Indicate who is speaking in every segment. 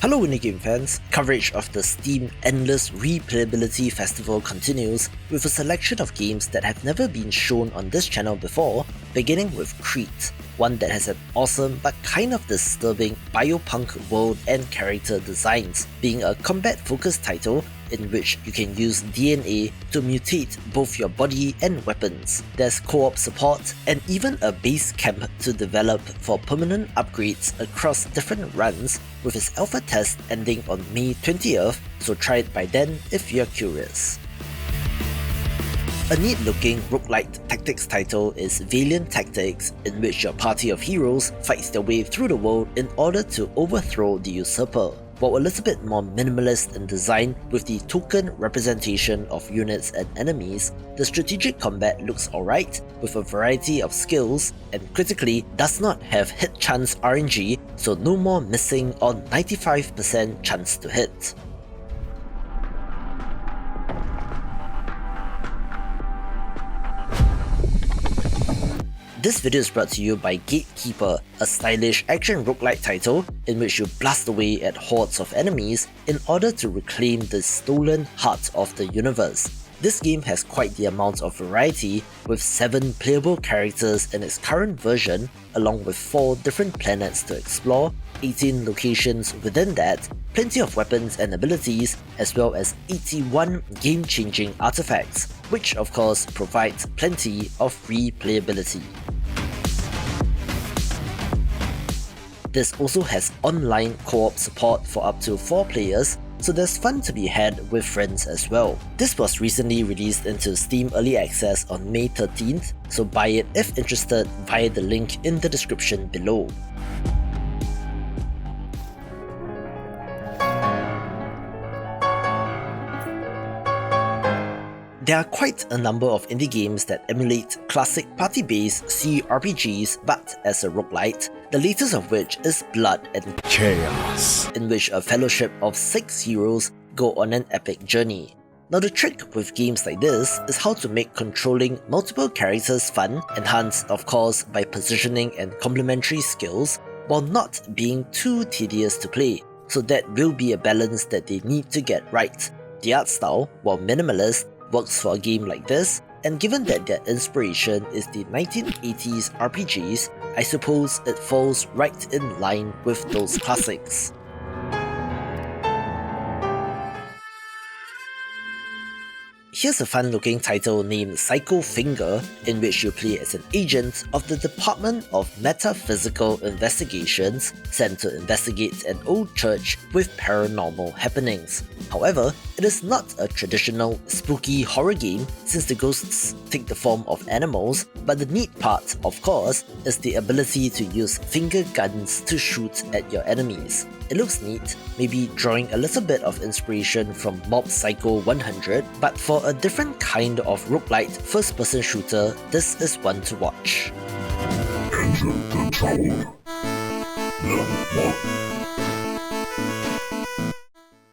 Speaker 1: Hello Indie fans, coverage of the Steam Endless Replayability Festival continues with a selection of games that have never been shown on this channel before, beginning with CRETE, one that has an awesome but kind of disturbing biopunk world and character designs, being a combat-focused title in which you can use DNA to mutate both your body and weapons. There's co-op support and even a base camp to develop for permanent upgrades across different runs, with its alpha test ending on May 20th, so try it by then if you're curious. A neat looking roguelite tactics title is Valiant Tactics, in which your party of heroes fights their way through the world in order to overthrow the usurper. While a little bit more minimalist in design with the token representation of units and enemies, the strategic combat looks alright with a variety of skills, and critically does not have hit chance RNG, so no more missing or 95% chance to hit. This video is brought to you by Gatekeeper, a stylish action roguelite title in which you blast away at hordes of enemies in order to reclaim the stolen heart of the universe. This game has quite the amount of variety, with 7 playable characters in its current version, along with 4 different planets to explore, 18 locations within that, plenty of weapons and abilities, as well as 81 game-changing artifacts, which of course provides plenty of replayability. This also has online co-op support for up to 4 players, so there's fun to be had with friends as well. This was recently released into Steam Early Access on May 13th, so buy it if interested via the link in the description below. There are quite a number of indie games that emulate classic party-based CRPGs but as a roguelite, the latest of which is Blood and Chaos, in which a fellowship of 6 heroes go on an epic journey. Now the trick with games like this is how to make controlling multiple characters fun, enhanced of course by positioning and complementary skills, while not being too tedious to play, so that will be a balance that they need to get right. The art style, while minimalist, works for a game like this, and given that their inspiration is the 1980s RPGs, I suppose it falls right in line with those classics. Here's a fun looking title named PSYCHOFINGER, in which you play as an agent of the Department of Metaphysical Investigations sent to investigate an old church with paranormal happenings. However, it is not a traditional spooky horror game since the ghosts take the form of animals, but the neat part, of course, is the ability to use finger guns to shoot at your enemies. It looks neat, maybe drawing a little bit of inspiration from Mob Psycho 100, but for a different kind of roguelite first-person shooter, this is one to watch.
Speaker 2: Enter the tower. Level 1.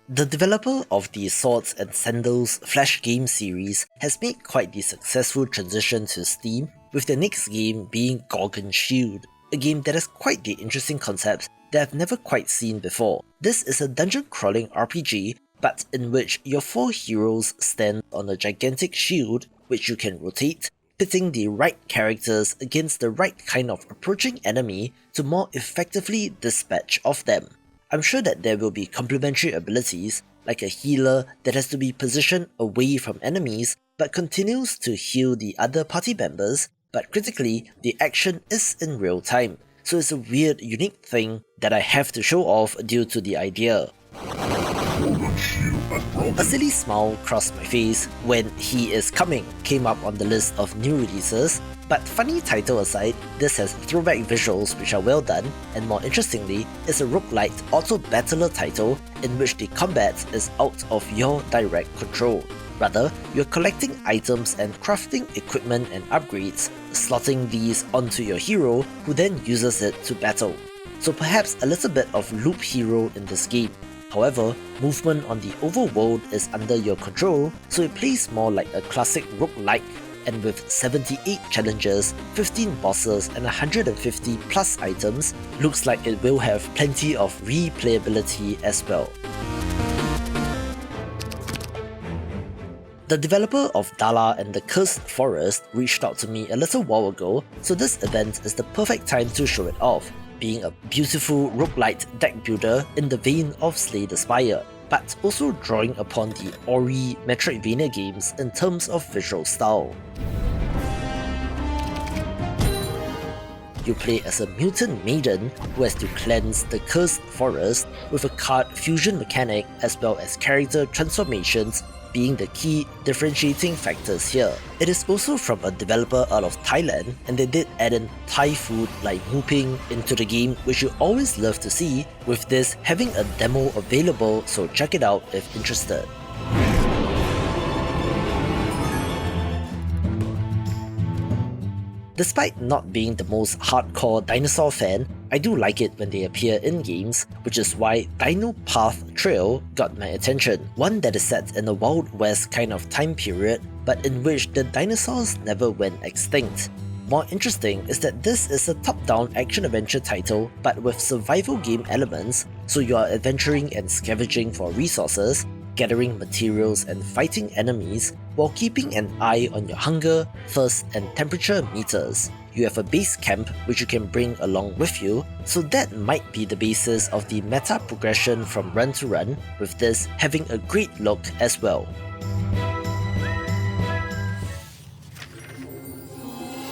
Speaker 1: The developer of the Swords and Sandals Flash game series has made quite the successful transition to Steam, with their next game being Gorgon Shield, a game that has quite the interesting concept that I've never quite seen before. This is a dungeon crawling RPG, but in which your 4 heroes stand on a gigantic shield which you can rotate, pitting the right characters against the right kind of approaching enemy to more effectively dispatch of them. I'm sure that there will be complementary abilities, like a healer that has to be positioned away from enemies but continues to heal the other party members, but critically, the action is in real time, so it's a weird, unique thing that I have to show off due to the idea. A silly smile crossed my face when He Is Coming came up on the list of new releases, but funny title aside, this has throwback visuals which are well done, and more interestingly, is a roguelite auto-battler title in which the combat is out of your direct control. Rather, you're collecting items and crafting equipment and upgrades, slotting these onto your hero who then uses it to battle. So perhaps a little bit of loop hero in this game. However, movement on the overworld is under your control, so it plays more like a classic roguelike, and with 78 challenges, 15 bosses and 150 plus items, looks like it will have plenty of replayability as well. The developer of Dala and the Cursed Forest reached out to me a little while ago, so this event is the perfect time to show it off, being a beautiful roguelite deck builder in the vein of Slay the Spire, but also drawing upon the Ori Metroidvania games in terms of visual style. You play as a mutant maiden who has to cleanse the Cursed Forest with a card fusion mechanic as well as character transformations being the key differentiating factors here. It is also from a developer out of Thailand, and they did add in Thai food like whooping into the game, which you always love to see, with this having a demo available, so check it out if interested. Despite not being the most hardcore dinosaur fan, I do like it when they appear in games, which is why Dino Path Trail got my attention, one that is set in a Wild West kind of time period, but in which the dinosaurs never went extinct. More interesting is that this is a top-down action-adventure title, but with survival game elements, so you are adventuring and scavenging for resources, gathering materials and fighting enemies, while keeping an eye on your hunger, thirst and temperature meters. You have a base camp which you can bring along with you, so that might be the basis of the meta progression from run to run, with this having a great look as well.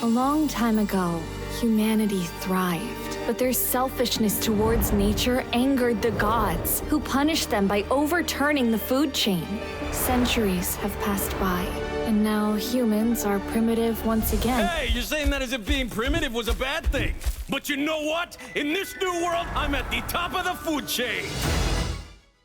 Speaker 3: A long time ago, humanity thrived. But their selfishness towards nature angered the gods, who punished them by overturning the food chain. Centuries have passed by, and now humans are primitive once again.
Speaker 4: Hey, you're saying that as if being primitive was a bad thing. But you know what? In this new world, I'm at the top of the food chain.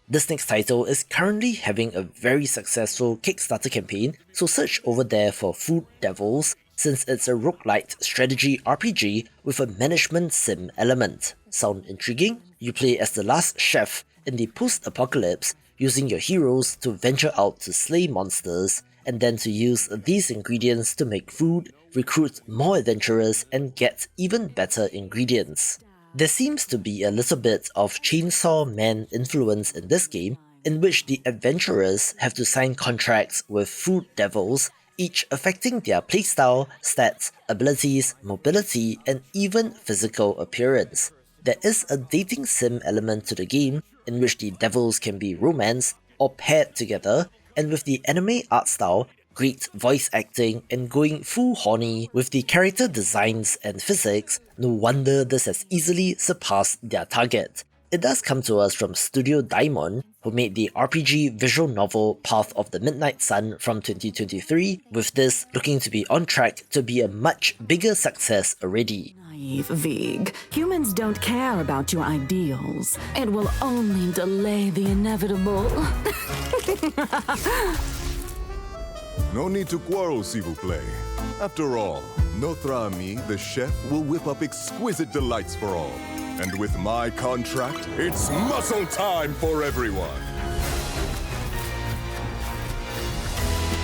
Speaker 1: This next title is currently having a very successful Kickstarter campaign, so search over there for Food Devils, since it's a roguelite strategy RPG with a management sim element. Sound intriguing? You play as the last chef in the post-apocalypse, using your heroes to venture out to slay monsters, and then to use these ingredients to make food, recruit more adventurers, and get even better ingredients. There seems to be a little bit of Chainsaw Man influence in this game, in which the adventurers have to sign contracts with food devils, each affecting their playstyle, stats, abilities, mobility, and even physical appearance. There is a dating sim element to the game, in which the devils can be romanced or paired together, and with the anime art style, great voice acting, and going full horny with the character designs and physics, no wonder this has easily surpassed their target. It does come to us from Studio Daimon, who made the RPG visual novel Path of the Midnight Sun from 2023, with this looking to be on track to be a much bigger success already.
Speaker 5: Naive Vig. Humans don't care about your ideals. It will only delay the inevitable.
Speaker 6: No need to quarrel, s'il vous plaît. After all, Notre Ami, the chef, will whip up exquisite delights for all. And with my contract, it's muscle time for everyone!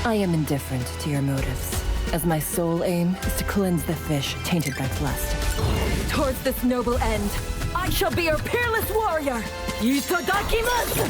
Speaker 7: I am indifferent to your motives, as my sole aim is to cleanse the fish tainted by plastic. Towards this noble end, I shall be your peerless warrior! Itadakimasu!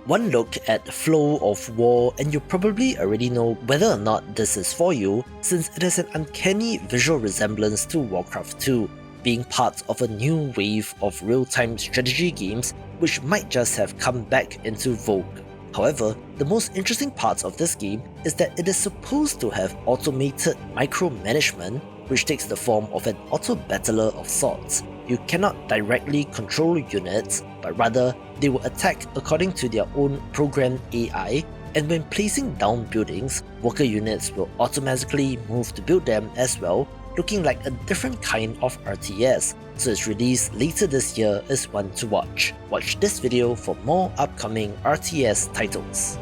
Speaker 1: One look at Flow of War and you probably already know whether or not this is for you, since it has an uncanny visual resemblance to Warcraft 2, being part of a new wave of real-time strategy games which might just have come back into vogue. However, the most interesting part of this game is that it is supposed to have automated micromanagement, which takes the form of an auto-battler of sorts. You cannot directly control units, but rather they will attack according to their own programmed AI, and when placing down buildings, worker units will automatically move to build them as well, looking like a different kind of RTS, so its release later this year is one to watch. Watch this video for more upcoming RTS titles.